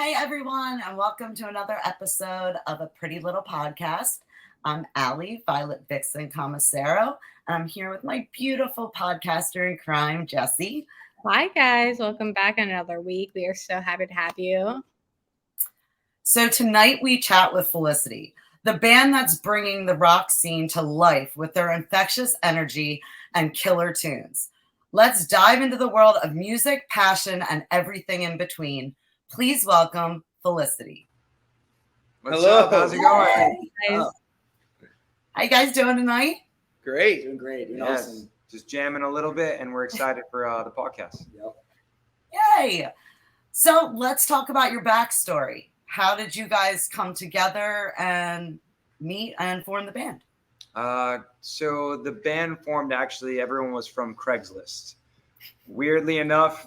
Hey everyone, and welcome to another episode of A Pretty Little Podcast. I'm Allie, Violet Vixen Commissaro, and I'm here with my beautiful podcaster in crime, Jessie. Hi guys, welcome back another week. We are so happy to have you. So tonight we chat with Felicity, the band that's bringing the rock scene to life with their infectious energy and killer tunes. Let's dive into the world of music, passion, and everything in between. Please welcome Felicity. What's up? How's it going? How you guys doing tonight? Great. Doing great. Doing Yes. awesome. Just jamming a little bit, and we're excited for the podcast. Yep. Yay! So let's talk about your backstory. How did you guys come together and meet and form the band? So the band formed, actually, everyone was from Craigslist. Weirdly enough,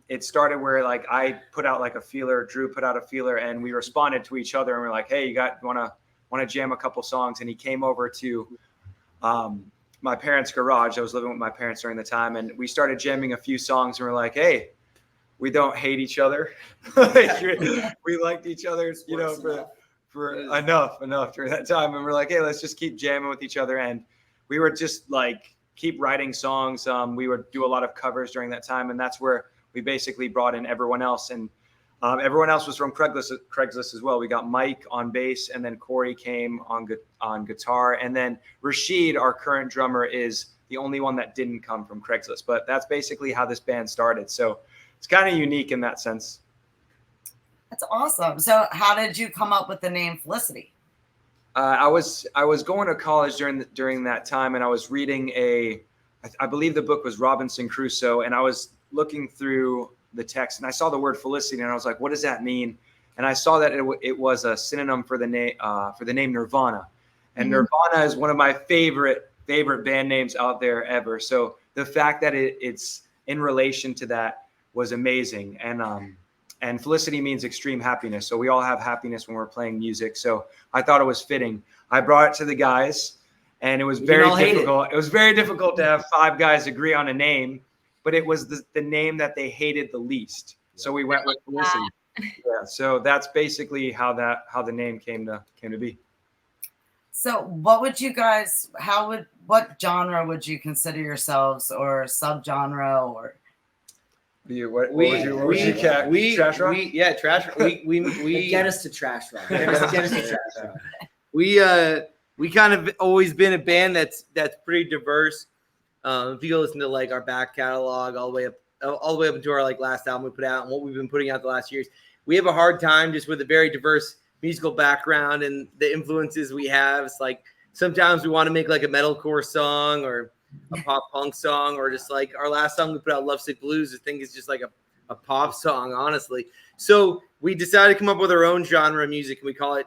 it started where I put out a feeler, Drew put out a feeler, and we responded to each other, and we're like, "Hey, you want to jam a couple songs?" And he came over to my parents' garage. I was living with my parents during the time, and we started jamming a few songs, and we're like, "Hey, we don't hate each other. We liked each other, for enough during that time." And we're like, "Hey, let's just keep jamming with each other." And we were just keep writing songs. We would do a lot of covers during that time, and that's where we basically brought in everyone else. And everyone else was from Craigslist as well. We got Mike on bass, and then Cory came on guitar, and then Rashid, our current drummer, is the only one that didn't come from Craigslist. But that's basically how this band started. So it's kind of unique in that sense. That's awesome. So how did you come up with the name Felicity? I was going to college during that time, and I was reading I believe the book was Robinson Crusoe, and I was looking through the text, and I saw the word Felicity, and I was like, "What does that mean?" And I saw that it was a synonym for the name Nirvana, and Nirvana is one of my favorite band names out there ever. So the fact that it's in relation to that was amazing, and Felicity means extreme happiness. So we all have happiness when we're playing music. So I thought it was fitting. I brought it to the guys, and it was very difficult. It was very difficult to have 5 guys agree on a name, but it was the name that they hated the least. So we went with Felicity. Yeah. So that's basically how the name came to be. So what genre would you consider yourselves, or subgenre, or? What was your cat? Trash rock? Trash rock. We get us to trash rock. Get us to trash rock. We kind of always been a band that's pretty diverse. If you go listen to our back catalog all the way up into our last album we put out and what we've been putting out the last years, we have a hard time just with a very diverse musical background and the influences we have. It's sometimes we want to make a metalcore song or a pop punk song, or just our last song we put out, Lovesick Blues, I think is just a pop song, honestly. So we decided to come up with our own genre of music, and we call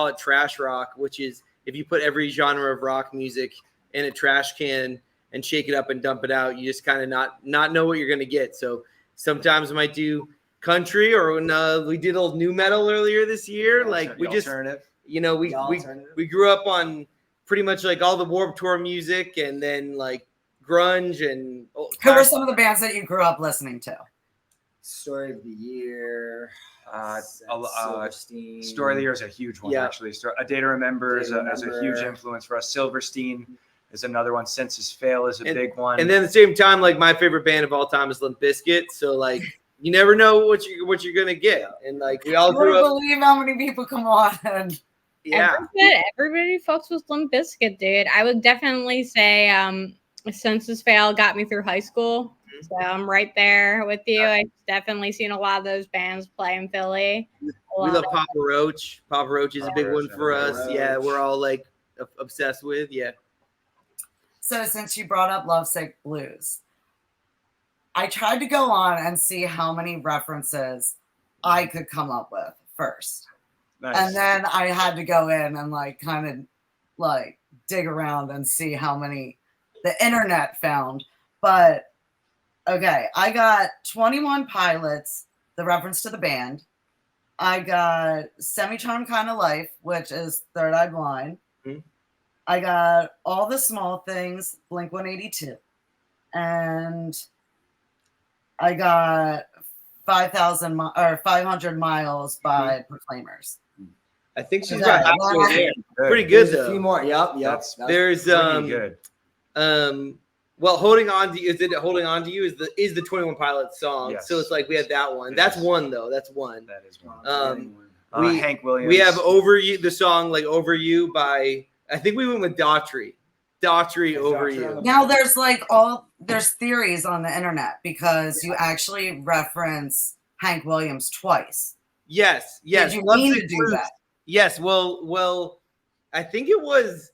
it trash rock, which is if you put every genre of rock music in a trash can and shake it up and dump it out, you just kind of not know what you're going to get. So sometimes we might do country, or when we did old new metal earlier this year, we just we grew up on pretty much all the Warped Tour music, and then grunge. And who are some of the bands that you grew up listening to? Story of the Year. Silverstein. Story of the Year is a huge one, actually. A Day to Remember is a huge influence for us. Silverstein is another one. Senses Fail is a big one. And then at the same time, my favorite band of all time is Limp Bizkit. So you never know what you're gonna get. And we all grew up. Believe how many people come on. And yeah, Everybody fucks with Limp Bizkit, dude. I would definitely say Senses Fail got me through high school. So I'm right there with you. I've definitely seen a lot of those bands play in Philly. We love Papa Roach. Papa Roach is a big one for us. Roach. Yeah, we're all obsessed with. Yeah. So since you brought up Lovesick Blues, I tried to go on and see how many references I could come up with first. Nice. And then I had to go in and kind of dig around and see how many the internet found. But okay, I got 21 Pilots, the reference to the band. I got Semi-Charmed Kind of Life, which is Third Eye Blind. Mm-hmm. I got All the Small Things, Blink-182. And I got 5,000 or 500 Miles by Proclaimers. I think she's Yeah, about halfway yeah. there. Pretty good There's a though. few more. Yep. That's There's pretty good. Well, holding on to you, is it holding on to you is the 21 Pilots song. Yes. So it's like we had that one. It That's is. one though. That's one. That is one. We Hank Williams. We have Over You, the song like Over You by, I think we went with Daughtry. Daughtry, Over You. Now there's theories on the internet because you actually reference Hank Williams twice. Yes. Did you mean to do that? Yes. Well, I think it was,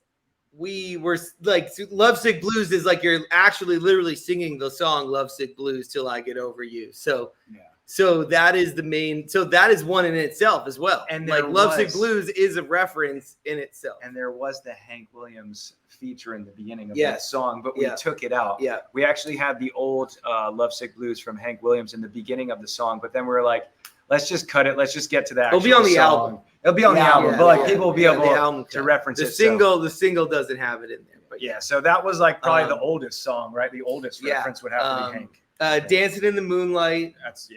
we were like, Lovesick Blues is like you're actually literally singing the song Lovesick Blues Till I Get Over You. So that is the main, so that is one in itself as well. And like Lovesick Blues is a reference in itself. And there was the Hank Williams feature in the beginning of that song, but we took it out. Yeah. We actually had the old Lovesick Blues from Hank Williams in the beginning of the song, but then we were like, let's just cut it. Let's just get to that. It'll be on the album. It'll be on the album, but like people will be able to reference the it. The single doesn't have it in there. But yeah, so that was like probably the oldest song, right? The oldest reference would have to be Hank. Dancing in the Moonlight. That's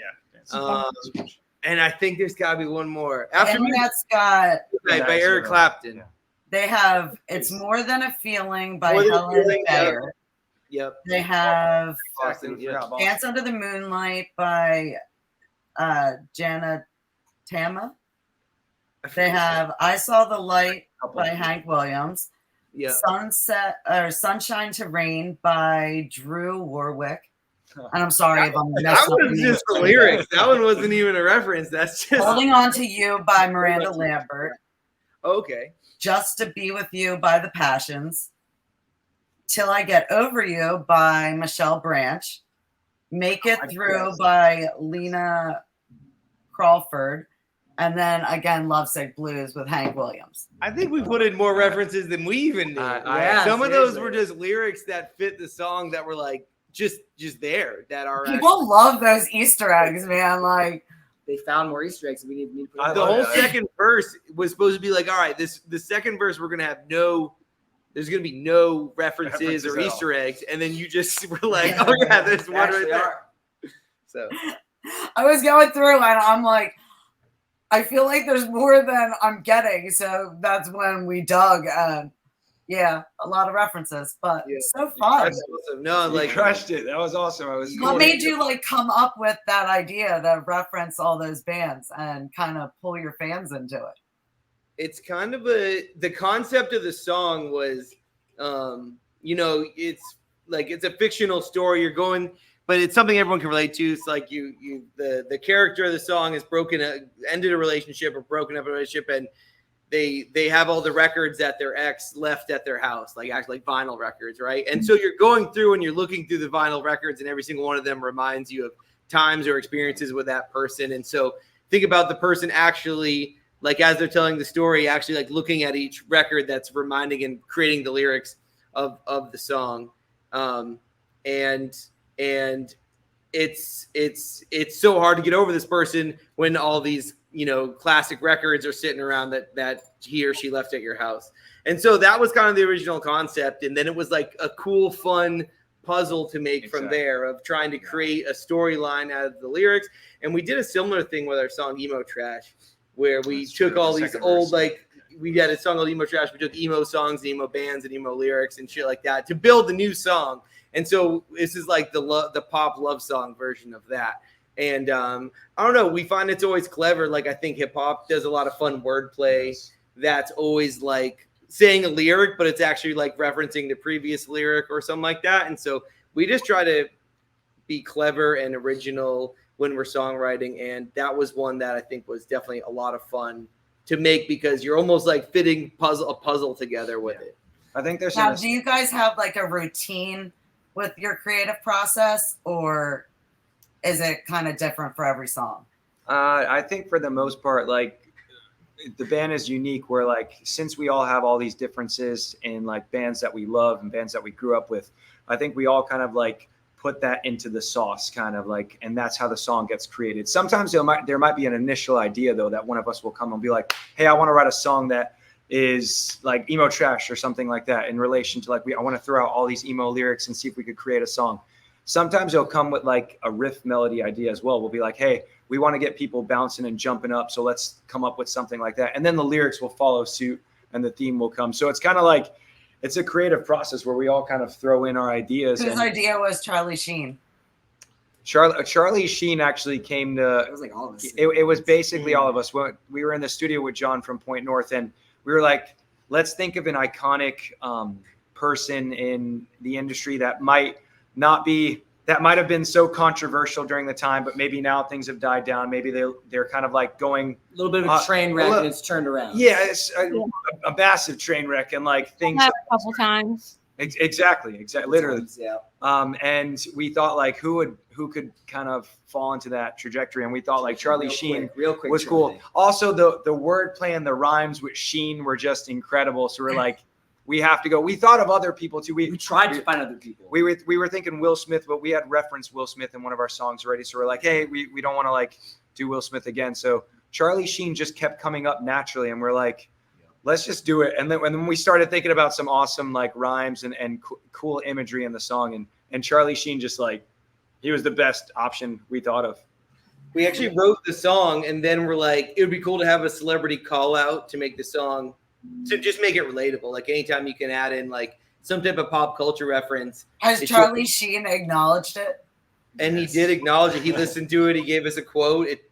and I think there's got to be one more. After that's got by Eric Clapton. Yeah. They have It's More Than a Feeling by Helen Bayer. Yep. They have Exactly, Dance Under the Moonlight by Jana Tama. They have I Saw the Light by Hank Williams. Yeah. Sunshine to Rain by Drew Warwick. And I'm sorry if I'm messing up. That was just the lyrics. That one wasn't even a reference. That's just Holding On to You by Miranda Lambert. Okay. Just to Be With You by The Passions. Till I Get Over You by Michelle Branch. Make It Through by Lena Crawford. And then again, Lovesick Blues with Hank Williams. I think we put in more references than we even knew. Some of those were just lyrics that fit the song that were like just there. That are people love those Easter eggs, man. Like they found more Easter eggs. We need to put the whole second verse was supposed to be like, all right, the second verse we're gonna have there's gonna be no references or Easter eggs, and then you just were like, oh yeah, there's one right there. So I was going through and I'm like, I feel like there's more than I'm getting. So that's when we dug. Yeah, a lot of references, but so fun. That's awesome. No, like crushed it. That was awesome. What made you like come up with that idea to reference all those bands and kind of pull your fans into it? It's kind of the concept of the song was, it's like it's a fictional story. You're going. But it's something everyone can relate to. It's like the character of the song has ended a relationship or broken up a relationship, and they have all the records that their ex left at their house, like vinyl records, right? And so you're going through and you're looking through the vinyl records, and every single one of them reminds you of times or experiences with that person. And so think about the person actually, like as they're telling the story, actually like looking at each record that's reminding and creating the lyrics of the song, and it's so hard to get over this person when all these classic records are sitting around that he or she left at your house. And so that was kind of the original concept, and then it was like a cool fun puzzle to make from there of trying to create a storyline out of the lyrics. And we did a similar thing with our song Emo Trash, where we took all these old we had a song called Emo Trash. We took emo songs, emo bands, and emo lyrics and shit like that to build the new song. And so this is like the pop love song version of that. And I don't know. We find it's always clever. Like I think hip hop does a lot of fun wordplay. That's always like saying a lyric, but it's actually like referencing the previous lyric or something like that. And so we just try to be clever and original when we're songwriting. And that was one that I think was definitely a lot of fun to make because you're almost like fitting a puzzle together with it. I think there's do you guys have like a routine with your creative process, or is it kind of different for every song? I think for the most part, like the band is unique where like, since we all have all these differences in like bands that we love and bands that we grew up with, I think we all kind of like put that into the sauce kind of like, and that's how the song gets created. Sometimes there might be an initial idea though, that one of us will come and be like, hey, I want to write a song that is like emo trash or something like that in relation to like, I want to throw out all these emo lyrics and see if we could create a song. sometimes they'll come with like a riff melody idea as well. We'll be like, hey, we want to get people bouncing and jumping up, so let's come up with something like that. And then the lyrics will follow suit and the theme will come. So it's kind of like, it's a creative process where we all kind of throw in our ideas. Whose idea was Charlie Sheen? Charlie Sheen actually came to. It was like all of us. It was basically all of us. We were in the studio with John from Point North, and we were like, let's think of an iconic person in the industry that might have been so controversial during the time, but maybe now things have died down. Maybe they're kind of like going a little bit of a train wreck and it's turned around. Yeah, it's a massive train wreck, and like things a couple times. Exactly, literally. Yeah. And we thought like who could kind of fall into that trajectory, and we thought like Charlie Sheen was cool. Also, the wordplay and the rhymes with Sheen were just incredible. So we're like, we have to go. We thought of other people too. We tried to find other people. We were thinking Will Smith, but we had referenced Will Smith in one of our songs already. So we're like, hey, we don't want to like do Will Smith again. So Charlie Sheen just kept coming up naturally, and we're like, let's just do it. And then we started thinking about some awesome like rhymes and cool imagery in the song. And Charlie Sheen just like, he was the best option we thought of. We actually wrote the song, and then we're like, it would be cool to have a celebrity call out to make the song, to just make it relatable. Like anytime you can add in like some type of pop culture reference. Has Charlie Sheen acknowledged it? And he did acknowledge it. He listened to it. He gave us a quote. It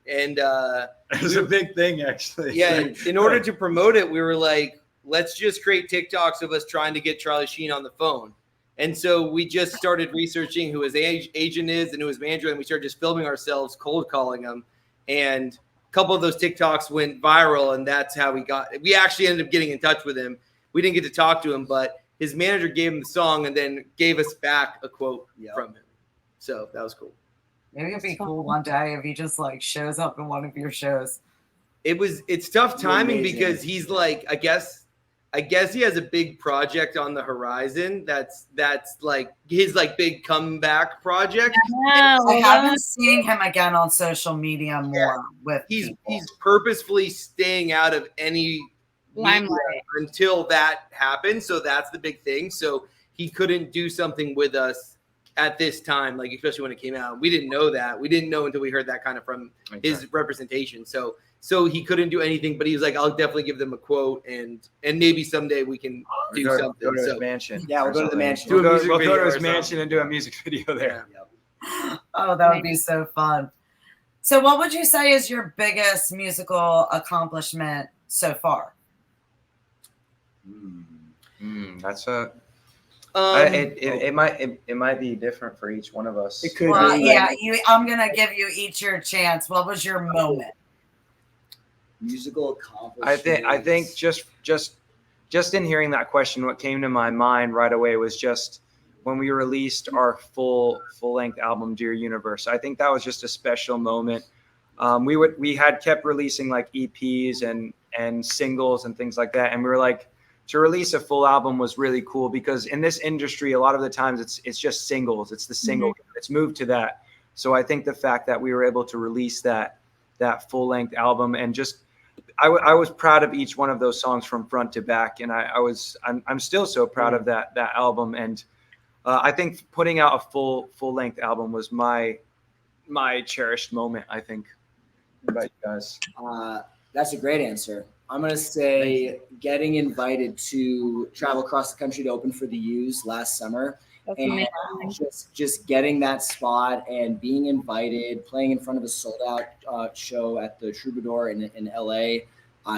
was a big thing, actually. Yeah. In order to promote it, we were like, let's just create TikToks of us trying to get Charlie Sheen on the phone. And so we just started researching who his agent is and who his manager is, and we started just filming ourselves cold calling him. And a couple of those TikToks went viral, and that's how we actually ended up getting in touch with him. We didn't get to talk to him, but his manager gave him the song and then gave us back a quote from him. So that was cool. Maybe it'd be cool one day if he just like shows up in one of your shows. It's tough timing because he's like, I guess he has a big project on the horizon. That's like his like big comeback project. I haven't seen him again on social media more. He's purposefully staying out of any limelight until that happens. So that's the big thing. So he couldn't do something with us at this time, like especially when it came out. We didn't know that. We didn't know until we heard that kind of from his representation. So he couldn't do anything, but he was like, I'll definitely give them a quote, and maybe someday we can do something. Go to his mansion. Yeah, we'll go to the mansion. We'll go to his mansion and do a music video there. Yeah. Oh, that would be so fun. So what would you say is your biggest musical accomplishment so far? That's a... it might be different for each one of us. It could. Well, yeah, I'm gonna give you each your chance. What was your moment? Musical accomplishment. I think just in hearing that question, what came to my mind right away was just when we released our full length album, Dear Universe. I think that was just a special moment. We had kept releasing like EPs and singles and things like that, and we were like, to release a full album was really cool because in this industry, a lot of the times it's just singles. It's the single. Mm-hmm. It's moved to that. So I think the fact that we were able to release that full length album and just I was proud of each one of those songs from front to back, and I'm still so proud of that album. And I think putting out a full length album was my cherished moment. I think. What about you guys? That's a great answer. I'm going to say getting invited to travel across the country to open for the U's last summer. And just getting that spot and being invited, playing in front of a sold out show at the Troubadour in LA,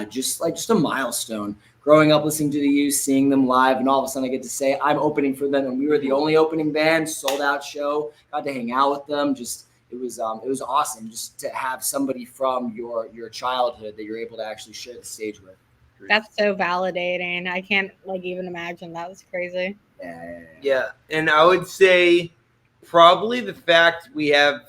just a milestone. Growing up listening to the U's, seeing them live, and all of a sudden I get to say I'm opening for them, and we were the only opening band, sold out show. Got to hang out with them. It was awesome just to have somebody from your childhood that you're able to actually share the stage with. That's so validating. I can't even imagine. That was crazy. Yeah. And I would say probably the fact we have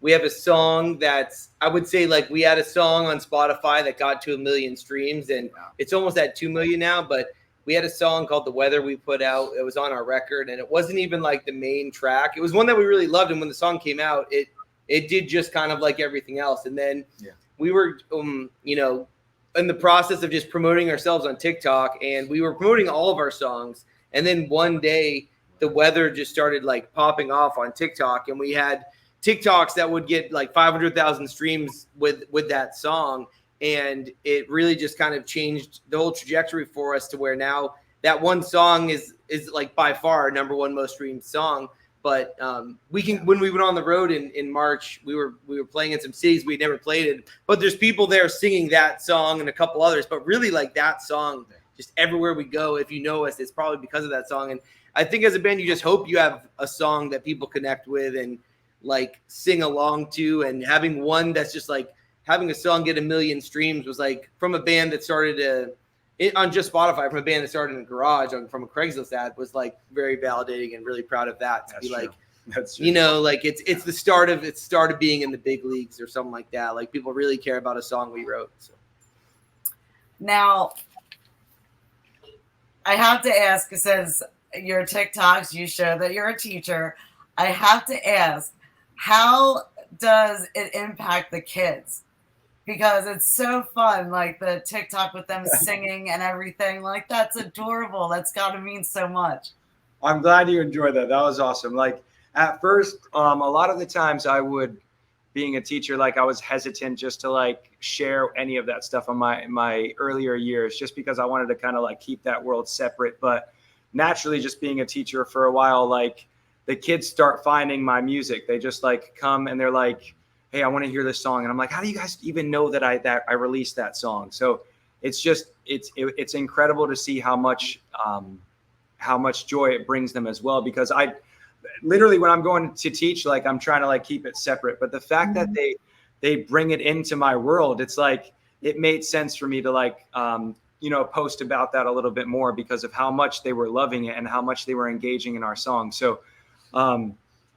a song that's, I would say like we had a song on Spotify that got to 1 million streams, and it's almost at 2 million now, but we had a song called The Weather we put out. It was on our record, and it wasn't even like the main track. It was one that we really loved, and when the song came out, it did just kind of like everything else. And then we were, in the process of just promoting ourselves on TikTok, and we were promoting all of our songs. And then one day the weather just started like popping off on TikTok, and we had TikToks that would get like 500,000 streams with that song. And it really just kind of changed the whole trajectory for us to where now that one song is like by far our number one most streamed song. But we can, when we went on the road in March, we were playing in some cities we'd never played in, but there's people there singing that song and a couple others, but really like that song, just everywhere we go, if you know us, it's probably because of that song. And I think as a band, you just hope you have a song that people connect with and like sing along to, and having one that's just like having a song get 1 million streams was like from a band that started on just Spotify, from a band that started in a garage from a Craigslist ad, was like very validating, and really proud of that to be like, you know, like it's the start of being in the big leagues or something like that. Like people really care about a song we wrote. So. Now, I have to ask, since your TikToks, you show that you're a teacher, I have to ask, how does it impact the kids? Because it's so fun, like the TikTok with them singing and everything. Like, that's adorable. That's got to mean so much. I'm glad you enjoyed that. That was awesome. Like at first, a lot of the times I would, being a teacher, like I was hesitant just to like share any of that stuff on my earlier years, just because I wanted to kind of like keep that world separate. But naturally, just being a teacher for a while, like the kids start finding my music. They just like come and they're like, hey, I want to hear this song. And I'm like, how do you guys even know that I released that song? So it's just, it's incredible to see how much joy it brings them as well. Because I literally, when I'm going to teach, like I'm trying to like keep it separate, but the fact that they bring it into my world, it's like, it made sense for me to like, post about that a little bit more, because of how much they were loving it and how much they were engaging in our song. So,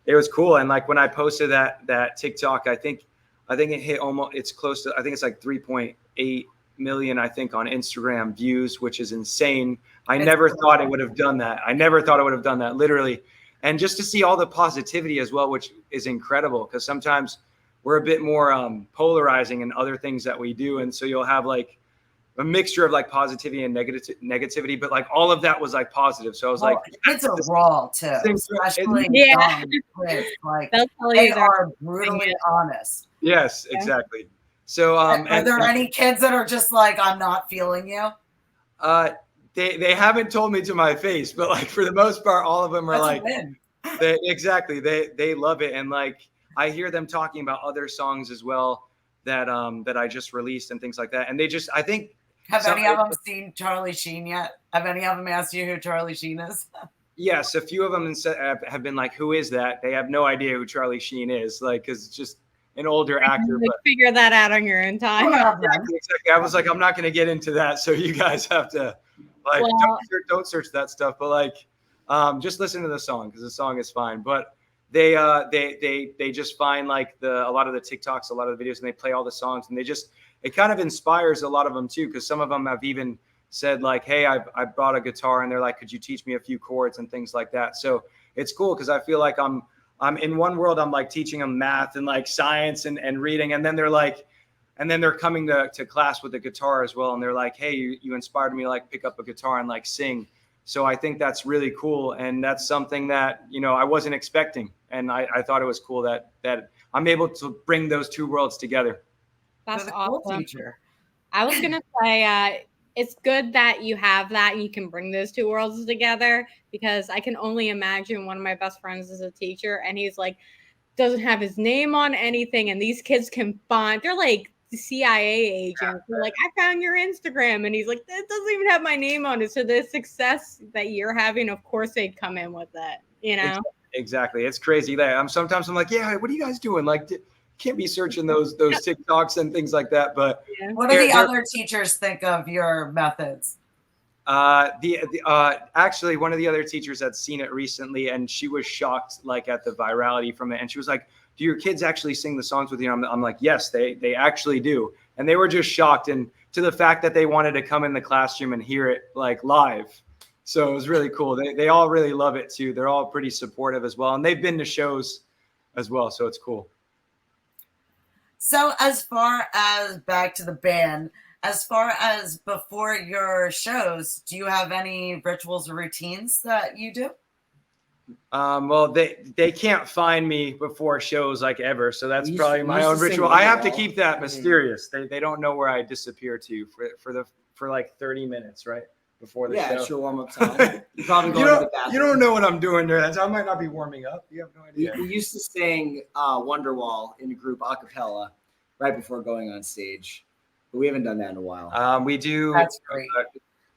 it was cool. And like when I posted that TikTok, I think it hit almost, it's close to, I think it's like 3.8 million, I think, on Instagram views, which is insane. I never thought it would have done that, literally. And just to see all the positivity as well, which is incredible, because sometimes we're a bit more polarizing in other things that we do. And so you'll have like a mixture of like positivity and negativity, but like all of that was like positive. So I was like, it's a raw too, especially young kids. Like they are brutally honest. Yes, exactly. So are there any kids that are just like, I'm not feeling you? They haven't told me to my face, but like for the most part, all of them are like, they love it. And like I hear them talking about other songs as well that I just released and things like that. And they just, I think, have any of them seen Charlie Sheen yet? Have any of them asked you who Charlie Sheen is? Yes, a few of them have been like, who is that? They have no idea who Charlie Sheen is, like, because it's just an older actor. But figure that out on your own time. Exactly. I was like, I'm not going to get into that, so you guys have to like don't search that stuff, but like just listen to the song, because the song is fine. But they just find like a lot of the TikToks, a lot of the videos, and they play all the songs, and it kind of inspires a lot of them too, because some of them have even said like, hey, I brought a guitar, and they're like, could you teach me a few chords and things like that. So it's cool, because I feel like I'm in one world, I'm like teaching them math and like science and reading, and then they're coming to class with a guitar as well, and they're like, hey, you inspired me to like pick up a guitar and like sing. So I think that's really cool, and that's something that I wasn't expecting, and I thought it was cool that I'm able to bring those two worlds together. That's awesome. I was gonna say it's good that you have that and you can bring those two worlds together, because I can only imagine one of my best friends is a teacher, and he's like doesn't have his name on anything, and these kids can find, they're like the CIA agents. They're like, I found your Instagram, and he's like, that doesn't even have my name on it. So the success that you're having, of course they'd come in with that, Exactly. It's crazy that sometimes I'm like, yeah, what are you guys doing? Like, can't be searching those TikToks and things like that. But what do the other teachers think of your methods? Actually, one of the other teachers had seen it recently, and she was shocked like at the virality from it. And she was like, do your kids actually sing the songs with you? I'm like, yes, they actually do. And they were just shocked, and to the fact that they wanted to come in the classroom and hear it like live. So it was really cool. They all really love it too. They're all pretty supportive as well. And they've been to shows as well. So it's cool. So as far as back to the band, as far as before your shows, do you have any rituals or routines that you do? Well, they can't find me before shows like ever, so that's probably my own ritual. I have to keep that mysterious. They don't know where I disappear to for like 30 minutes, right? Before the show. Yeah, sure, warm up time. You probably go to the bathroom. You don't know what I'm doing there. I might not be warming up. You have no idea. We used to sing Wonderwall in a group a cappella right before going on stage, but we haven't done that in a while. We do. That's great.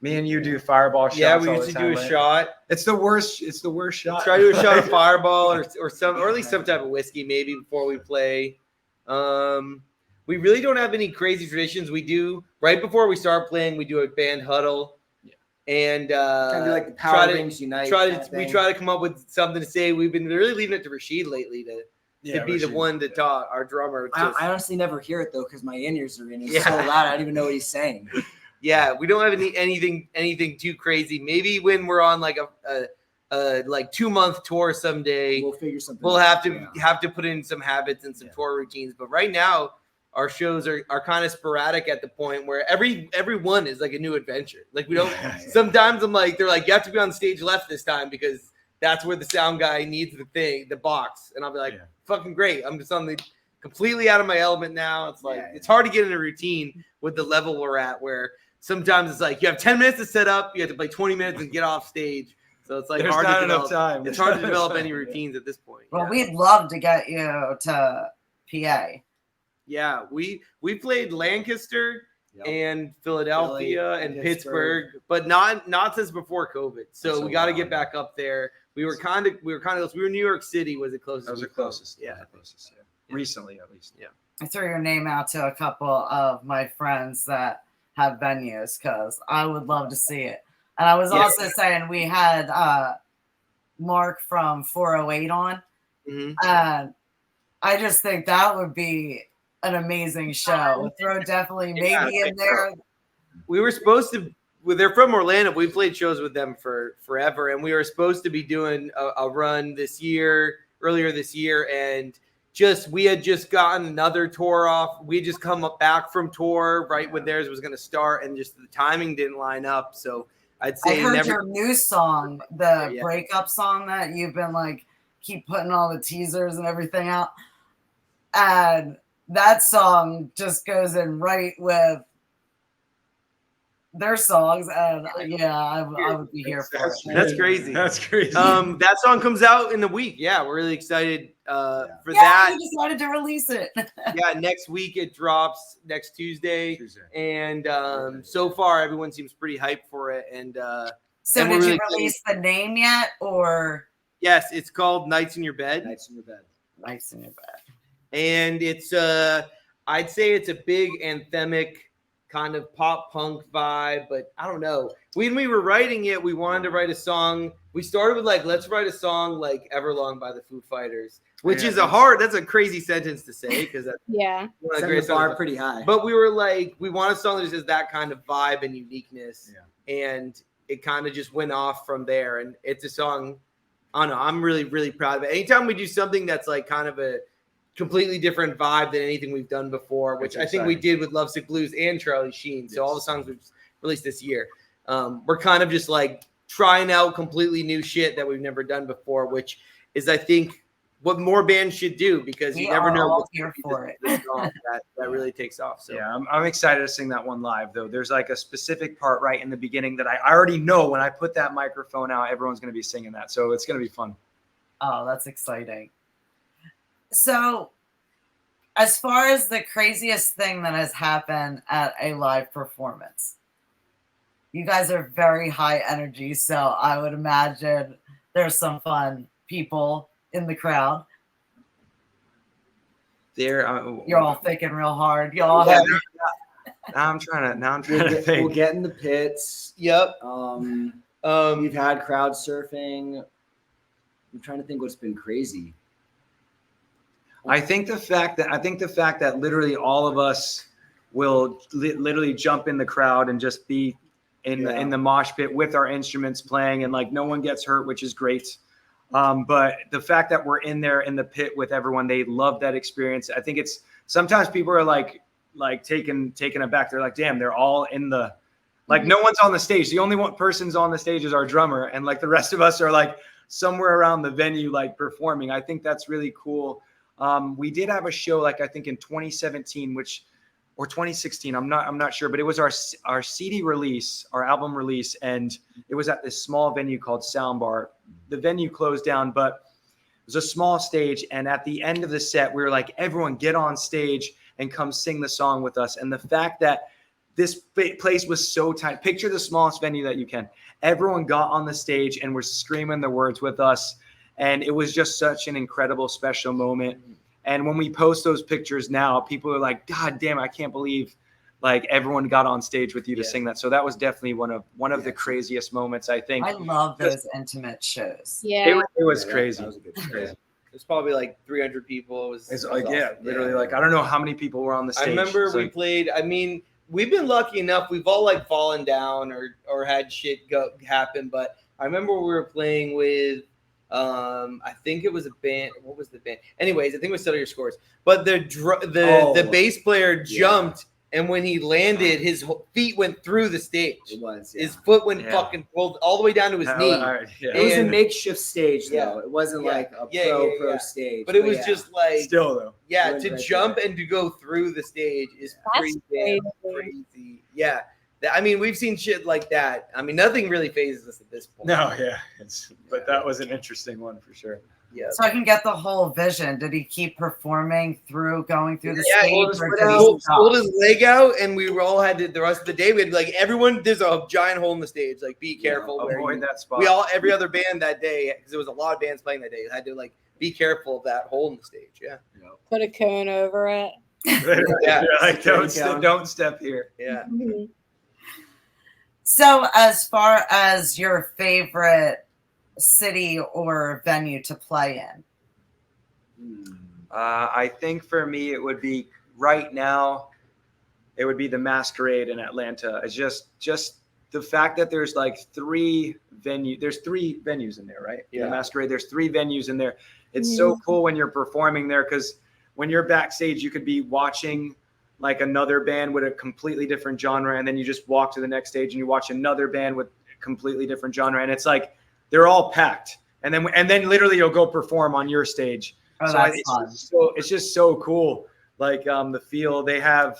Me and you do fireball shots. Yeah, we all used the to time, do a right? shot. It's the worst. It's the worst shot. Try to do a shot of Fireball or at least some type of whiskey maybe before we play. We really don't have any crazy traditions. We do right before we start playing. We do a band huddle. And Kind of like the Power Rings Unite. We try to come up with something to say. We've been really leaving it to Rashid lately to be Rashid, the one to talk. Our drummer. I honestly never hear it though because my in-ears are in. It's so loud. I don't even know what he's saying. Yeah, we don't have anything too crazy. Maybe when we're on like a like 2-month tour someday, We'll figure something. we'll out. have to put in some habits and some tour routines. But right now, our shows are kind of sporadic at the point where every one is like a new adventure. Like we don't. Sometimes I'm like, they're like, you have to be on stage left this time because that's where the sound guy needs the box, and I'll be like, fucking great. I'm just on the completely out of my element now. It's like it's hard to get in a routine with the level we're at where sometimes it's like you have 10 minutes to set up, you have to play 20 minutes and get off stage. So it's like There's hard not to enough time. It's hard to develop any routines at this point. Well, we'd love to get you to PA. Yeah, we played Lancaster and Philadelphia and Pittsburgh, but not since before COVID. So we got to get back up there. We were kind of close. We were New York City was the closest. That was the closest. Yeah, closest. Yeah. Recently, at least. Yeah. I threw your name out to a couple of my friends that have venues because I would love to see it. And I was also saying we had Mark from 408 on. Mm-hmm. And I just think that would be an amazing show. Throw definitely maybe in there. We were supposed to. Well, they're from Orlando. We played shows with them for forever, and we were supposed to be doing a run earlier this year, and we had just gotten another tour off. We had just come back from tour right when theirs was going to start, and just the timing didn't line up. So I'd say I heard your new song, the breakup song that you've been like keep putting all the teasers and everything out, and that song just goes in right with their songs, and I would be here for it. That's crazy. That's crazy. That song comes out in a week. Yeah, we're really excited for that. Yeah, we decided to release it. Next week it drops next Tuesday. And so far everyone seems pretty hyped for it. And so did you release the name yet, or? Yes, it's called Nights in Your Bed. Nights in Your Bed. Nights in Your Bed. And it's I'd say it's a big anthemic kind of pop punk vibe, but I don't know. When we were writing it, we wanted to write a song. We started with like, let's write a song like Everlong by the Foo Fighters, which is that's a crazy sentence to say because that's one of the great bar pretty high. But we were like, we want a song that just has that kind of vibe and uniqueness, and it kind of just went off from there. And it's a song. I don't know. I'm really, really proud of it. Anytime we do something that's like kind of a completely different vibe than anything we've done before, which I think we did with Lovesick Blues and Charlie Sheen. So all the songs we've released this year, we're kind of just like trying out completely new shit that we've never done before, which is, I think, what more bands should do because you never know what's here for it. that really takes off. So yeah, I'm excited to sing that one live though. There's like a specific part right in the beginning that I already know when I put that microphone out, everyone's going to be singing that. So it's going to be fun. Oh, that's exciting. So, as far as the craziest thing that has happened at a live performance, you guys are very high energy, so I would imagine there's some fun people in the crowd. You're all thinking real hard. Now I'm trying to think. We'll get in the pits. Yep. We've had crowd surfing. I'm trying to think what's been crazy. I think the fact that literally all of us will literally jump in the crowd and just be in the mosh pit with our instruments playing, and like no one gets hurt, which is great. But the fact that we're in there in the pit with everyone, they love that experience. I think it's sometimes people are like taken aback. They're like, damn, they're all in the, like no one's on the stage. The only one person's on the stage is our drummer. And like the rest of us are like somewhere around the venue, like performing. I think that's really cool. We did have a show, like I think in 2017, or 2016, I'm not sure, but it was our CD release, our album release, and it was at this small venue called Soundbar. The venue closed down, but it was a small stage, and at the end of the set, we were like, everyone get on stage and come sing the song with us. And the fact that this place was so tight, picture the smallest venue that you can. Everyone got on the stage and were screaming the words with us, and it was just such an incredible, special moment. And when we post those pictures now, people are like, God damn, I can't believe like everyone got on stage with you to sing that. So that was definitely one of the craziest moments, I think. I love those intimate shows. Yeah. It was crazy. That was a good Crazy. There's probably like 300 people. It's like, literally like, I don't know how many people were on the stage. I remember It's we like, played, I mean, we've been lucky enough. We've all like fallen down or had shit happen. But I remember we were playing with, I think it was a band. What was the band? Anyways, I think it was Settle Your Scores. But the bass player jumped, and when he landed, his feet went through the stage. It was. His foot went fucking pulled all the way down to his knee. It was a makeshift stage, though. It wasn't like a pro stage. But it was just like still though. Yeah, to jump and to go through the stage is pretty damn crazy. Yeah. I mean, we've seen shit like that. I mean, nothing really phases us at this point. No, but that was an interesting one for sure. Yeah. So I can get the whole vision. Did he keep performing going through the stage? Pulled his leg out, and we were all had to, the rest of the day. We had like everyone. There's a giant hole in the stage. Like, be careful. Avoid that spot. Every other band that day, because there was a lot of bands playing that day, had to like be careful of that hole in the stage. Yeah. Put a cone over it. Like don't step here. Yeah. Mm-hmm. So as far as your favorite city or venue to play in? I think for me, it would be right now, it would be the Masquerade in Atlanta. It's just the fact that there's like there's three venues in there, right? Yeah. The Masquerade, there's 3 venues in there. It's so cool when you're performing there, because when you're backstage, you could be watching like another band with a completely different genre, and then you just walk to the next stage and you watch another band with a completely different genre, and it's like they're all packed, and then literally you'll go perform on your stage. Oh, So that's fun. it's just so cool. Like the feel, they have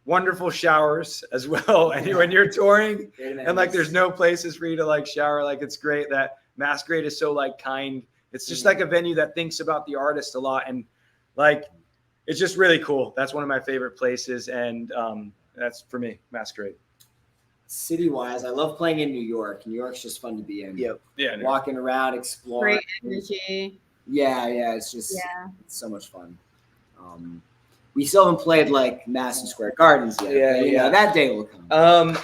wonderful showers as well. And when you're touring and like there's no places for you to like shower, like it's great that Masquerade is so like kind. It's just like a venue that thinks about the artist a lot, and like it's just really cool. That's one of my favorite places, and that's for me, Masquerade. City-wise, I love playing in New York. New York's just fun to be in. Yep. Yeah. Walking around, exploring. Great energy. Yeah, it's just it's so much fun. We still haven't played like Madison Square Gardens yet. Yeah, but, you know, that day will come.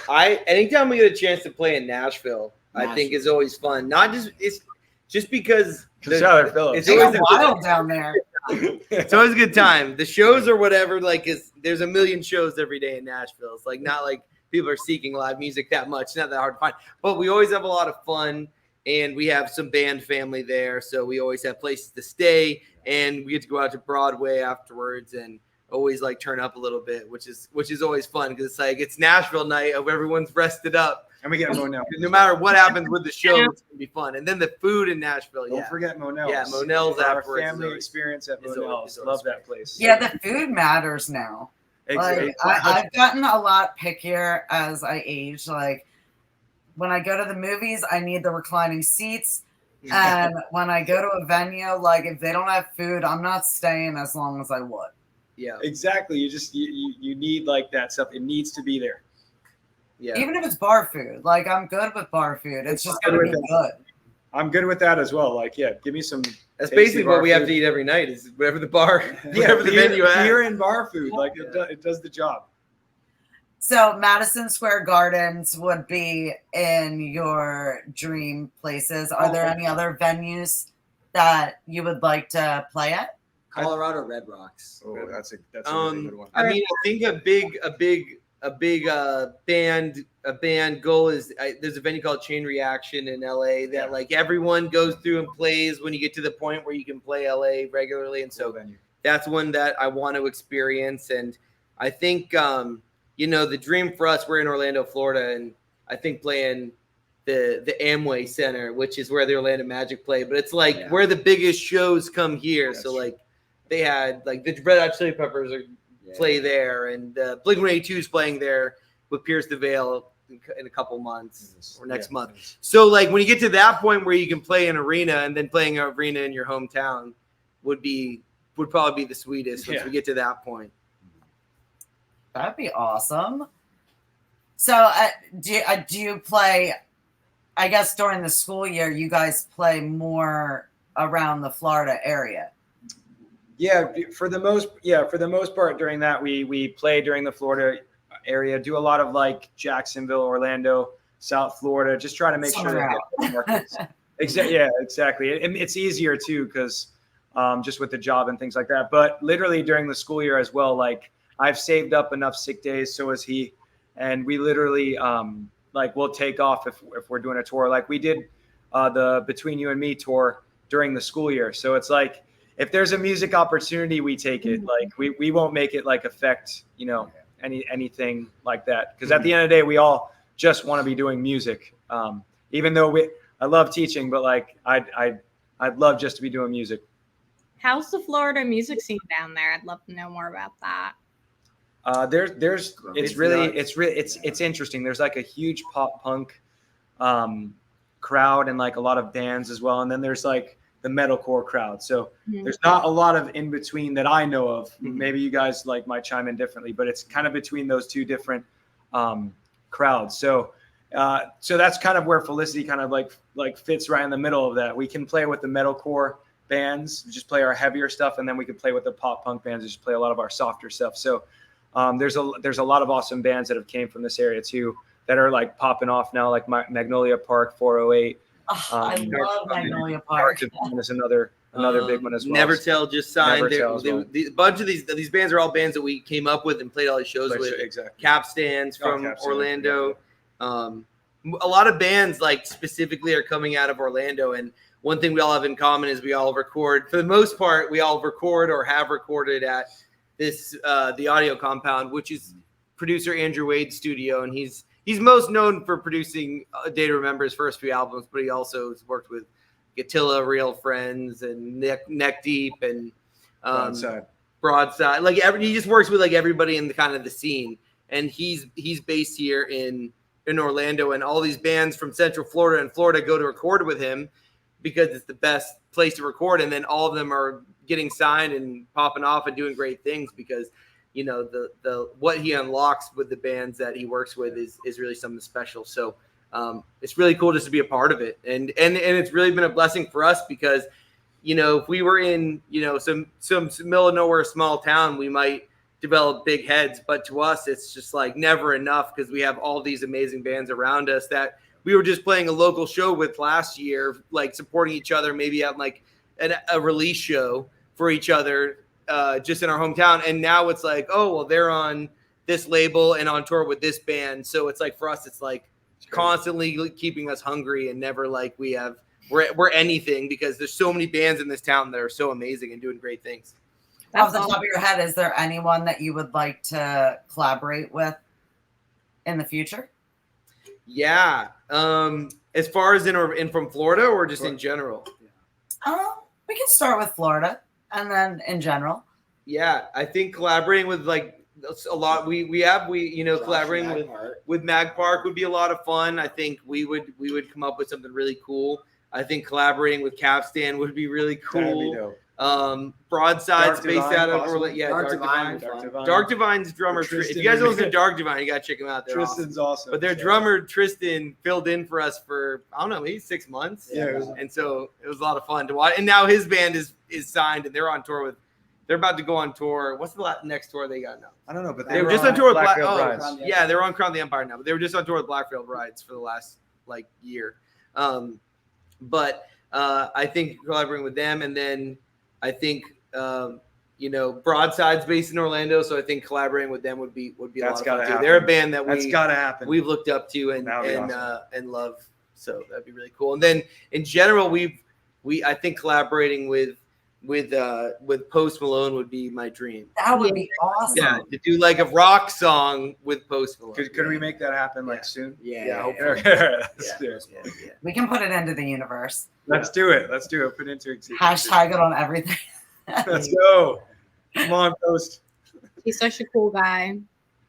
Anytime we get a chance to play in Nashville, I think is always fun. It's just because Tyler Phillips. It's wild down there. It's always a good time. The shows or whatever, like there's a million shows every day in Nashville. It's like not like people are seeking live music that much. It's not that hard to find. But we always have a lot of fun, and we have some band family there, so we always have places to stay, and we get to go out to Broadway afterwards and always like turn up a little bit, which is always fun because it's like it's Nashville night of everyone's rested up. And we get Monel. No matter what happens with the show, it's gonna be fun. And then the food in Nashville. Don't forget Monel's. Yeah, Monel's Our afterwards. family experience at Monel's. Love that place. Yeah, the food matters now. Like, I've gotten a lot pickier as I age. Like when I go to the movies, I need the reclining seats. And when I go to a venue, like if they don't have food, I'm not staying as long as I would. Yeah, exactly. You need like that stuff. It needs to be there. Yeah. Even if it's bar food, like I'm good with bar food. It's just gotta be good. I'm good with that as well. Like, yeah, give me some. That's basically what we have to eat every night is whatever the bar, whatever the venue has. Beer and bar food, like it does the job. So Madison Square Gardens would be in your dream places. Are there any other venues that you would like to play at? Colorado Red Rocks. Oh, that's a really good one. I mean, I think a big band goal is there's a venue called Chain Reaction in LA that like everyone goes through and plays when you get to the point where you can play LA regularly, and so that's one that I want to experience. And I think the dream for us, we're in Orlando, Florida, and I think playing the Amway Center, which is where the Orlando Magic play. But it's like where the biggest shows come here. That's so like they had like the Red Hot Chili Peppers play there, and Blink-182 is playing there with Pierce the Veil in a couple months or next month. So like when you get to that point where you can play an arena, and then playing an arena in your hometown would probably be the sweetest once we get to that point. That'd be awesome. So do you play, I guess during the school year, you guys play more around the Florida area? Yeah, for the most part during that, we play during the Florida area, do a lot of like Jacksonville, Orlando, South Florida, just try to make sure that markets. Exactly. It's easier too, because just with the job and things like that. But literally during the school year as well, like I've saved up enough sick days, so has he, and we literally like we'll take off if we're doing a tour. Like we did the Between You and Me tour during the school year. So it's like if there's a music opportunity, we take it. Like we won't make it like affect, anything like that. Because at the end of the day, we all just want to be doing music. Even though I love teaching, but like I'd love just to be doing music. How's the Florida music scene down there? I'd love to know more about that. It's interesting. There's like a huge pop punk crowd and like a lot of bands as well. And then there's like the metalcore crowd. So there's not a lot of in between that I know of. Maybe you guys like might chime in differently, but it's kind of between those two different crowds. So that's kind of where Felicity kind of like fits right in the middle of that. We can play with the metalcore bands, just play our heavier stuff, and then we can play with the pop punk bands, just play a lot of our softer stuff. So there's a lot of awesome bands that have came from this area too that are like popping off now, like Magnolia Park, 408. I love Magnolia Park. Is another big one as well. Never Tell just signed. A bunch of these bands are all bands that we came up with and played all these shows with. Exactly. Capstans from Orlando. Yeah. A lot of bands like specifically are coming out of Orlando, and one thing we all have in common is we all record. For the most part, we all record or have recorded at this the Audio Compound, which is producer Andrew Wade's studio, and he's most known for producing A Day to Remember's first few albums, but he also has worked with Attila, Real Friends, and Neck Deep, and Broadside. Like he just works with like everybody in the kind of the scene, and he's based here in Orlando, and all these bands from Central Florida and Florida go to record with him because it's the best place to record, and then all of them are getting signed and popping off and doing great things because the what he unlocks with the bands that he works with is really something special. So it's really cool just to be a part of it, and it's really been a blessing for us because if we were in some middle of nowhere small town, we might develop big heads, but to us it's just like never enough because we have all these amazing bands around us that we were just playing a local show with last year, like supporting each other, maybe at like a release show for each other just in our hometown. And now it's like, oh, well, they're on this label and on tour with this band. So it's like for us, it's like constantly keeping us hungry and never like we're anything because there's so many bands in this town that are so amazing and doing great things. Off the top of your head, is there anyone that you would like to collaborate with in the future? Yeah. As far as in from Florida or just in general? We can start with Florida and then in general. Yeah, I think collaborating with like a lot. We collaborating with Mag Park would be a lot of fun. I think we would come up with something really cool. I think collaborating with Capstan would be really cool. Broadside's based out of Orlando. Yeah, Dark Divine's drummer. If you guys don't listen to Dark Divine, you gotta check him out. Tristan's awesome. But their drummer Tristan filled in for us for I don't know, maybe 6 months. Yeah, and so it was a lot of fun to watch. And now his band is signed and they're on tour with. They're about to go on tour. What's the next tour they got now? I don't know, but they were just on tour with Blackfield Brides. Yeah, they were on Crown the Empire now, but they were just on tour with Blackfield Brides for the last like year. But I think collaborating with them, and then I think Broadside's based in Orlando, so I think collaborating with them would be a lot of fun too. They're a band that's gotta happen. We've looked up to and awesome. And love, so that'd be really cool. And then in general, I think collaborating with with Post Malone would be my dream. That would be awesome. Yeah, to do like a rock song with Post Malone. Could we make that happen like soon? Yeah. Hopefully. Let's do it. We can put it into the universe. Let's do it. Let's do it. Put it into existence. Hashtag it on everything. Let's go. Come on, Post. He's such a cool guy.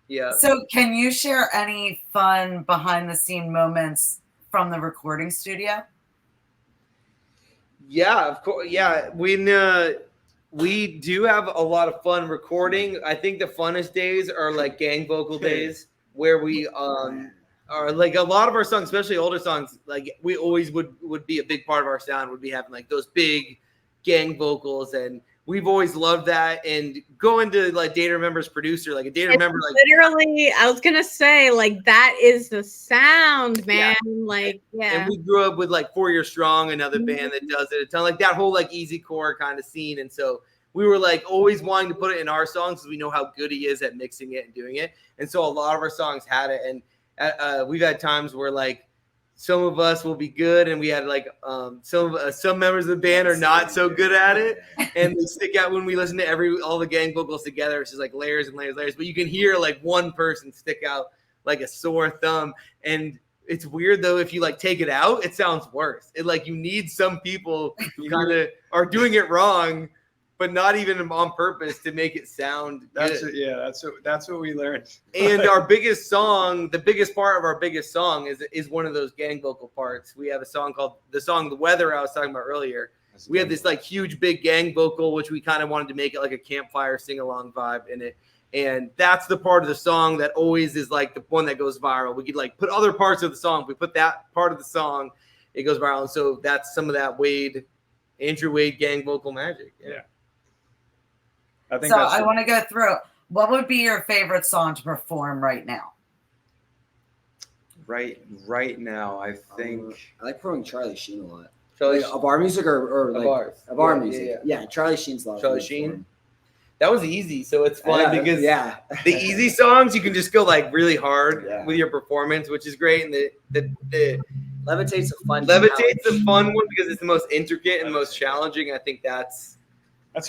Yeah. So can you share any fun behind the scene moments from the recording studio? Yeah, of course. Yeah, we do have a lot of fun recording. I think the funnest days are like gang vocal days where we are like a lot of our songs, especially older songs, like we always would be a big part of our sound would be having like those big gang vocals, and we've always loved that. And going to like Data Remember's producer, like a Data Remember, like literally, I was gonna say like that is the sound, man. Like And we grew up with like 4 Year Strong, another band that does it a ton, like that whole like easy core kind of scene. And so we were like always wanting to put it in our songs because we know how good he is at mixing it and doing it. And so a lot of our songs had it. And we've had times where like some of us will be good, and we had like some members of the band are not so good at it, and they stick out when we listen to all the gang vocals together. It's just like layers and layers and layers. But you can hear like one person stick out like a sore thumb, and it's weird though. If you like take it out, it sounds worse. It like you need some people who kind of are doing it wrong, but not even on purpose to make it sound good. That's what we learned. And our biggest song, the biggest part of our biggest song is one of those gang vocal parts. We have a song called The Weather I was talking about earlier. We have this like huge big gang vocal, which we kind of wanted to make it like a campfire sing-along vibe in it. And that's the part of the song that always is like the one that goes viral. We could like put other parts of the song. If we put that part of the song, it goes viral. And so that's some of that Andrew Wade gang vocal magic. Yeah. I want to go through. What would be your favorite song to perform right now? Right now, I think I like performing Charlie Sheen a lot. Charlie Like, of our music or like ours. of our music. Yeah, Charlie Sheen's a lot. Charlie Sheen. That was easy, so it's fun because the easy songs you can just go like really hard with your performance, which is great. And the Levitate's a fun one because it's the most intricate and the most challenging. I think that's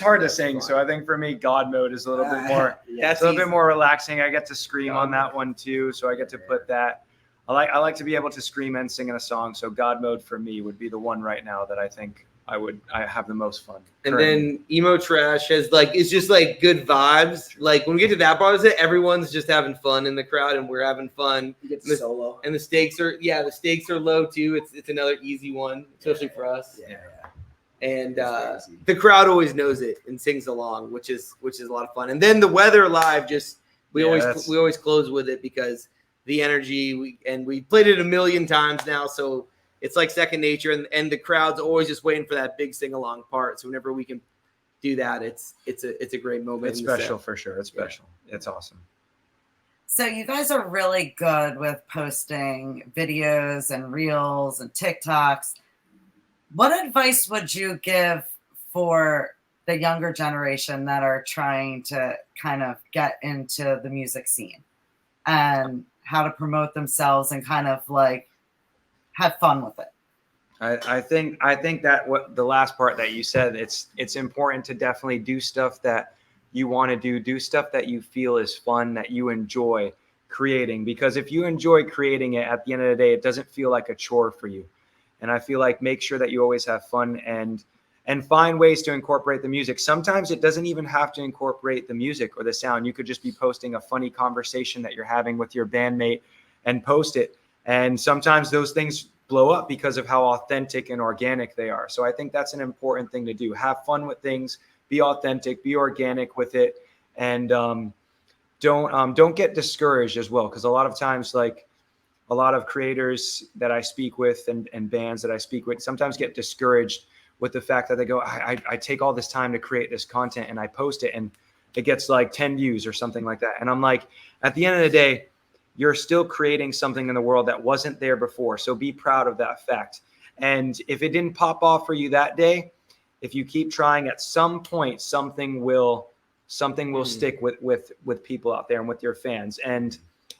hard to sing. So I think for me, God Mode is a little bit more. That's a little bit more relaxing. I get to scream on that one too, so I get to put that. I like to be able to scream and sing in a song. So God Mode for me would be the one right now that I think I have the most fun. And then Emo Trash is just like good vibes. Like when we get to that part of it, everyone's just having fun in the crowd, and we're having fun. You get to solo, and the stakes are low too. It's another easy one, especially for us. Yeah. And the crowd always knows it and sings along, which is a lot of fun. And then the Weather live, we always close with it because the energy. We played it a million times now, so it's like second nature. And the crowd's always just waiting for that big sing along part. So whenever we can do that, it's a great moment. It's special for sure. It's special. Yeah. It's awesome. So you guys are really good with posting videos and reels and TikToks. What advice would you give for the younger generation that are trying to kind of get into the music scene and how to promote themselves and kind of like have fun with it? I think that what the last part that you said, it's important to definitely do stuff that you want to do stuff that you feel is fun, that you enjoy creating, because if you enjoy creating it, at the end of the day, it doesn't feel like a chore for you. And I feel like make sure that you always have fun and find ways to incorporate the music. Sometimes it doesn't even have to incorporate the music or the sound. You could just be posting a funny conversation that you're having with your bandmate and post it. And sometimes those things blow up because of how authentic and organic they are. So I think that's an important thing to do. Have fun with things, be authentic, be organic with it. And don't get discouraged as well. Because a lot of times, like, a lot of creators that I speak with and bands that I speak with sometimes get discouraged with the fact that they go, I take all this time to create this content and I post it and it gets like 10 views or something like that. And I'm like, at the end of the day, you're still creating something in the world that wasn't there before. So be proud of that fact. And if it didn't pop off for you that day, if you keep trying, at some point, something will stick with people out there and with your fans. And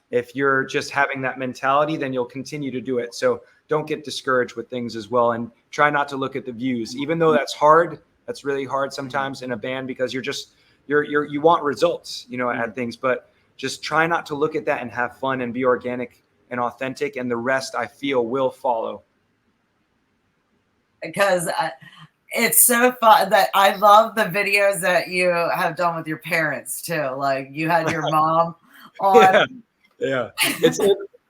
if you're just having that mentality, then you'll continue to do it. So don't get discouraged with things as well. And try not to look at the views. Even though that's hard, That's really hard sometimes in a band because you want results, at things, but just try not to look at that and have fun and be organic and authentic. And the rest I feel will follow. Because it's so fun that I love the videos that you have done with your parents too. Like you had your mom on. Yeah.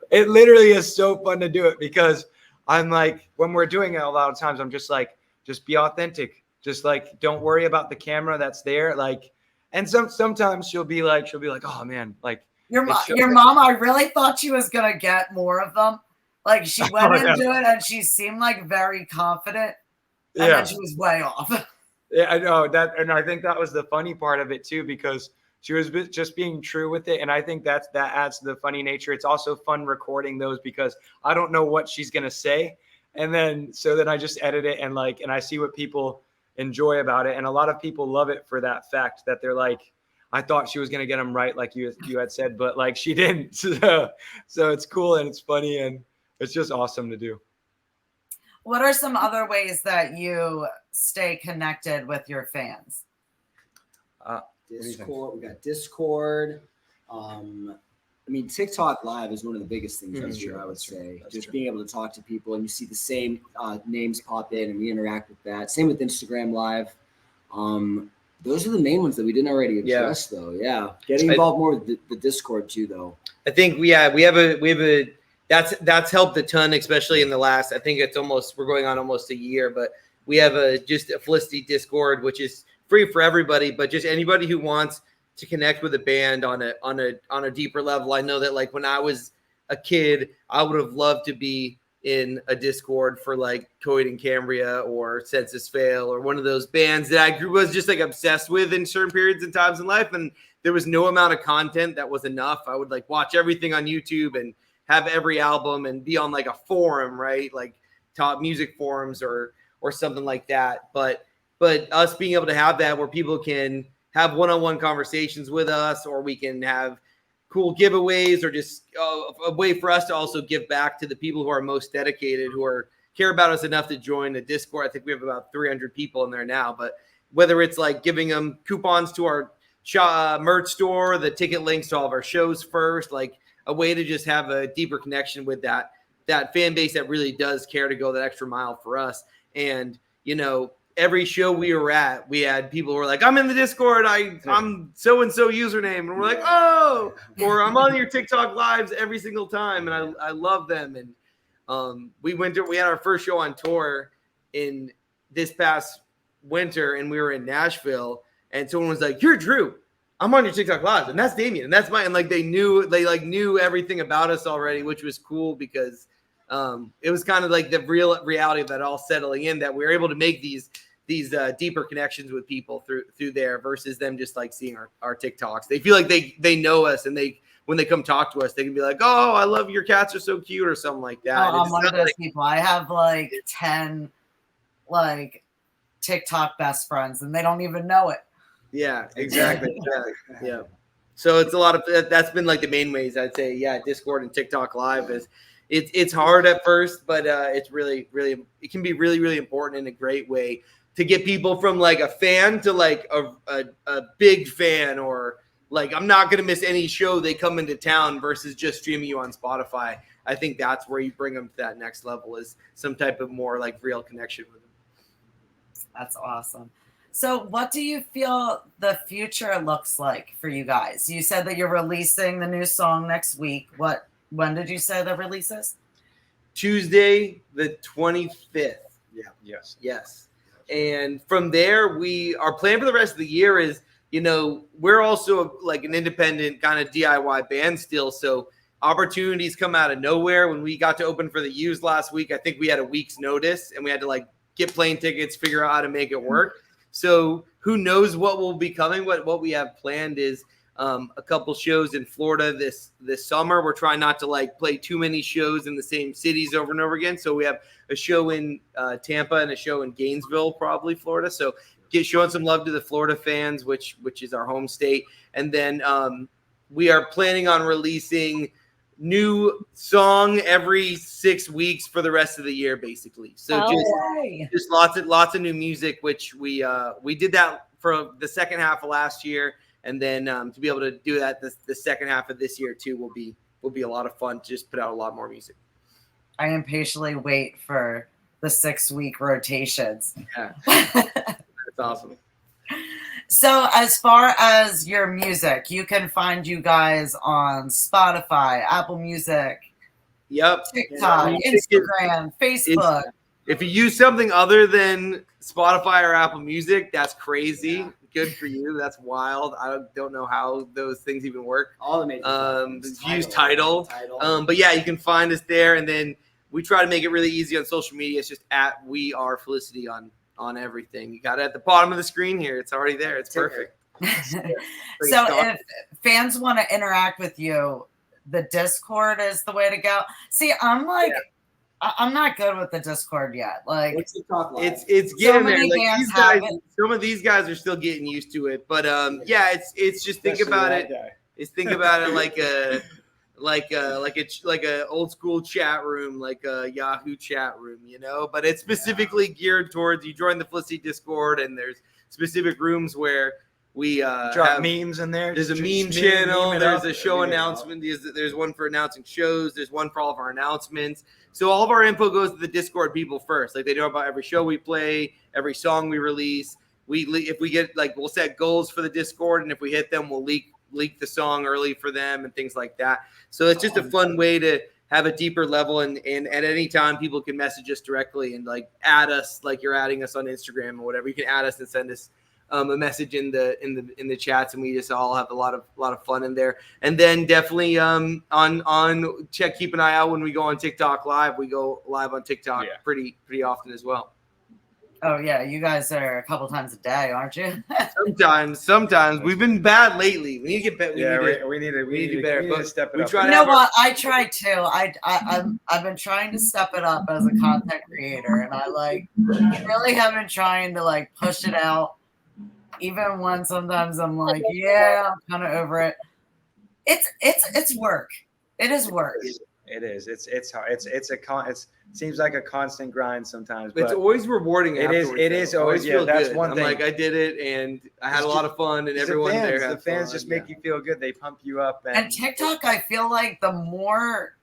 It literally is so fun to do it because I'm like, when we're doing it a lot of times, I'm just like, just be authentic. Just like, don't worry about the camera that's there. Like, and sometimes she'll be like, oh man, like your mom, I really thought she was going to get more of them. Like she went into it and she seemed like very confident. And then she was way off. Yeah, I know that. And I think that was the funny part of it too, because she was just being true with it. And I think that adds to the funny nature. It's also fun recording those because I don't know what she's going to say. And then, so then I just edit it and I see what people enjoy about it. And a lot of people love it for that fact that they're like, I thought she was going to get them right. Like you had said, but like she didn't. So it's cool and it's funny and it's just awesome to do. What are some other ways that you stay connected with your fans? Discord. We got Discord. TikTok Live is one of the biggest things this year, I would say. Just being able to talk to people and you see the same names pop in and we interact with that. Same with Instagram Live. Those are the main ones that we didn't already address, though. Yeah, getting involved more with the Discord too, though. I think we have a that's helped a ton, especially in the last. I think we're going on almost a year, but we have just a Felicity Discord, which is free for everybody, but just anybody who wants to connect with a band on a deeper level. I know that like when I was a kid, I would have loved to be in a Discord for like Cory and Camarillo or Census Fail or one of those bands that I was just like obsessed with in certain periods and times in life. And there was no amount of content that was enough. I would like watch everything on YouTube and have every album and be on like a forum, right? Like top music forums or something like that. But us being able to have that where people can have one-on-one conversations with us, or we can have cool giveaways, or just a way for us to also give back to the people who are most dedicated, who care about us enough to join the Discord. I think we have about 300 people in there now, but whether it's like giving them coupons to our merch store, the ticket links to all of our shows first, like a way to just have a deeper connection with that fan base that really does care to go that extra mile for us. And, every show we were at, we had people who were like, I'm in the Discord. I'm so-and-so username. And we're like, oh, or I'm on your TikTok lives every single time. And I love them. And we had our first show on tour in this past winter, and we were in Nashville, and someone was like, you're Drew. I'm on your TikTok live, and that's Damien, and that's mine. And like they knew everything about us already, which was cool because it was kind of like the real reality of that all settling in, that we were able to make these deeper connections with people through there versus them just like seeing our TikToks. They feel like they know us, and when they come talk to us, they can be like, oh, I love your cats are so cute or something like that. I'm one of those people. I have like 10 like TikTok best friends and they don't even know it. Yeah, exactly. Yeah. So it's a lot of, that's been like the main ways I'd say. Yeah. Discord and TikTok Live it's hard at first, but it's really, really, it can be really, really important in a great way to get people from like a fan to like a big fan, or like, I'm not going to miss any show they come into town versus just streaming you on Spotify. I think that's where you bring them to that next level, is some type of more like real connection with them. That's awesome. So what do you feel the future looks like for you guys? You said that you're releasing the new song next week. When did you say the release is? Tuesday, the 25th. Yeah. Yes. And from there, our plan for the rest of the year is, we're also like an independent kind of DIY band still. So opportunities come out of nowhere. When we got to open for the Used last week, I think we had a week's notice and we had to like get plane tickets, figure out how to make it work. So who knows what will be coming. What we have planned is a couple shows in Florida this summer. We're trying not to like play too many shows in the same cities over and over again. So we have a show in Tampa and a show in Gainesville, probably Florida. So showing some love to the Florida fans, which is our home state. And then we are planning on releasing new song every 6 weeks for the rest of the year, basically. So just lots of new music, which we did that for the second half of last year, and then to be able to do that the second half of this year too will be a lot of fun to just put out a lot more music. I impatiently wait for the 6-week rotations. Yeah, that's awesome. So as far as your music, you can find you guys on Spotify, Apple Music, TikTok, Instagram, Facebook. If you use something other than Spotify or Apple Music, that's crazy. Yeah. Good for you. That's wild. I don't know how those things even work. All the major use Tidal. But yeah, you can find us there, and then we try to make it really easy on social media. It's just at We Are Felicity on everything. You got it at the bottom of the screen here. It's already there. It's perfect. So if fans want to interact with you, the Discord is the way to go. See, I'm not good with the Discord yet. Like it's getting there. Like some of these guys are still getting used to it. But it's just think about it. Think about it like a old school chat room, like a Yahoo chat room, but it's specifically geared towards you join the Felicity Discord, and there's specific rooms where we drop memes in there. There's a meme channel. There's a show announcement. There's one for announcing shows. There's one for all of our announcements. So all of our info goes to the Discord people first. Like they know about every show we play, every song we release. If we get we'll set goals for the Discord, and if we hit them, we'll leak the song early for them and things like that. So it's just a fun way to have a deeper level, and at any time people can message us directly and add us like you're adding us on Instagram or whatever. You can add us and send us a message in the chats, and we just all have a lot of fun in there. And then definitely keep an eye out when we go on TikTok live. We go live on TikTok pretty often as well. Oh yeah, you guys are a couple times a day, aren't you? Sometimes we've been bad lately. We need to get better. We need to better. Step it up. You know what? I try too. I've been trying to step it up as a content creator, and I really have been trying to push it out, even when sometimes I'm I'm kind of over it. It's work. It is work. It is. It's hard. It seems like a constant grind sometimes, but it's always rewarding. It is always. Yeah, that's one thing. I did it, and I had a lot of fun, and everyone there had the fans just make you feel good. They pump you up. And TikTok, I feel like the more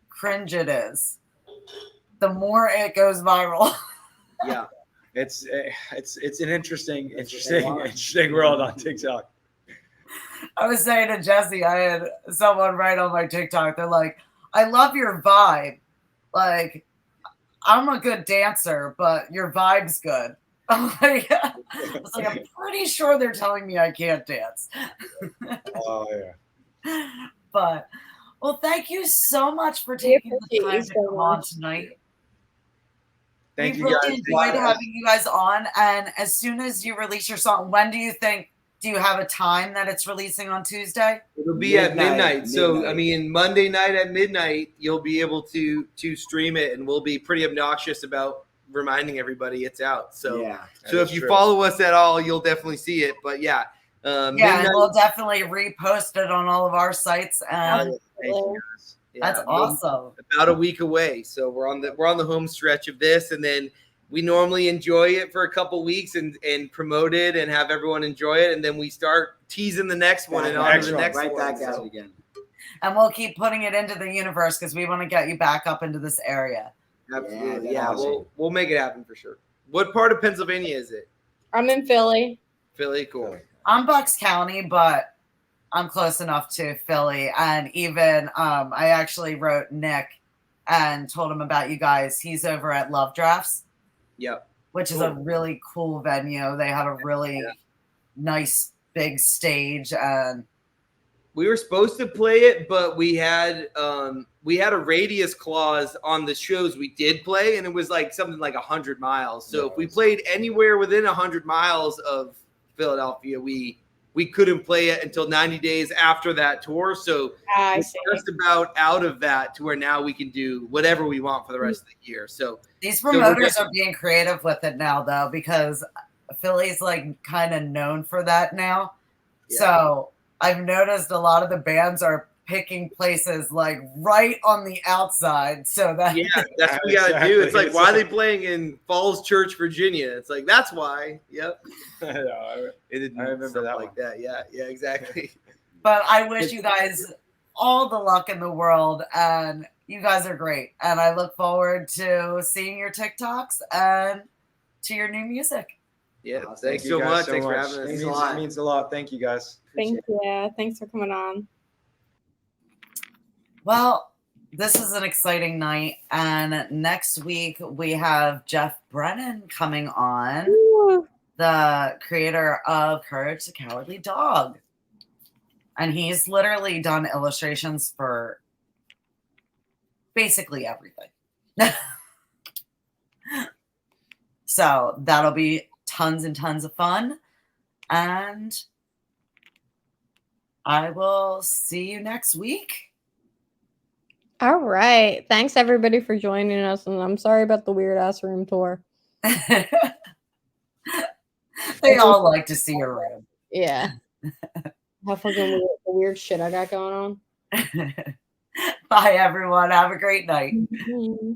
cringe it is, the more it goes viral. Yeah, it's an interesting world on TikTok. I was saying to Jesse, I had someone write on my TikTok, they're like, I love your vibe. I'm a good dancer, but your vibe's good. I'm I'm pretty sure they're telling me I can't dance. Oh, yeah. But, well, thank you so much for taking the time to come on tonight. Thank you, guys. We really enjoyed having you guys on. And as soon as you release your song, when do you think? Do you have a time that it's releasing on Tuesday? It'll be at midnight. So, I mean, Monday night at midnight, you'll be able to stream it, and we'll be pretty obnoxious about reminding everybody it's out. So, if you follow us at all, you'll definitely see it. But and we'll definitely repost it on all of our sites. That's awesome. About a week away, so we're on the home stretch of this, and then we normally enjoy it for a couple weeks and promote it and have everyone enjoy it, and then we start teasing the next one and on to the next one. Right back at it again. And we'll keep putting it into the universe because we want to get you back up into this area. Absolutely, we'll make it happen for sure. What part of Pennsylvania is it? I'm in Philly. Philly, cool. I'm Bucks County, but I'm close enough to Philly, and even I actually wrote Nick and told him about you guys. He's over at Love Drafts. Yep. Which is a really cool venue. They have a really nice big stage, and we were supposed to play it, but we had a radius clause on the shows we did play, and it was something like 100 miles. So if we played anywhere within 100 miles of Philadelphia, we couldn't play it until 90 days after that tour. So we're just about out of that to where now we can do whatever we want for the rest of the year. So these promoters are being creative with it now, though, because Philly's kind of known for that now. Yeah. So I've noticed a lot of the bands are picking places like right on the outside so that that's what we gotta do. It's like, why are they playing in Falls Church, Virginia? It's like, that's why. Yep. I remember that like that. Yeah, exactly. But I wish you guys all the luck in the world, and you guys are great. And I look forward to seeing your TikToks and to your new music. Yeah, Thank thanks you so guys much. so Thanks for much. having us. It means a lot. Thank you guys. Thank you. Thanks for coming on. Well, this is an exciting night. And next week we have Jeff Brennan coming on, the creator of Courage the Cowardly Dog. And he's literally done illustrations for basically everything. So that'll be tons and tons of fun. And I will see you next week. All right. Thanks everybody for joining us. And I'm sorry about the weird ass room tour. They all like to see your room. Yeah. How fucking weird shit I got going on. Bye, everyone. Have a great night. Mm-hmm.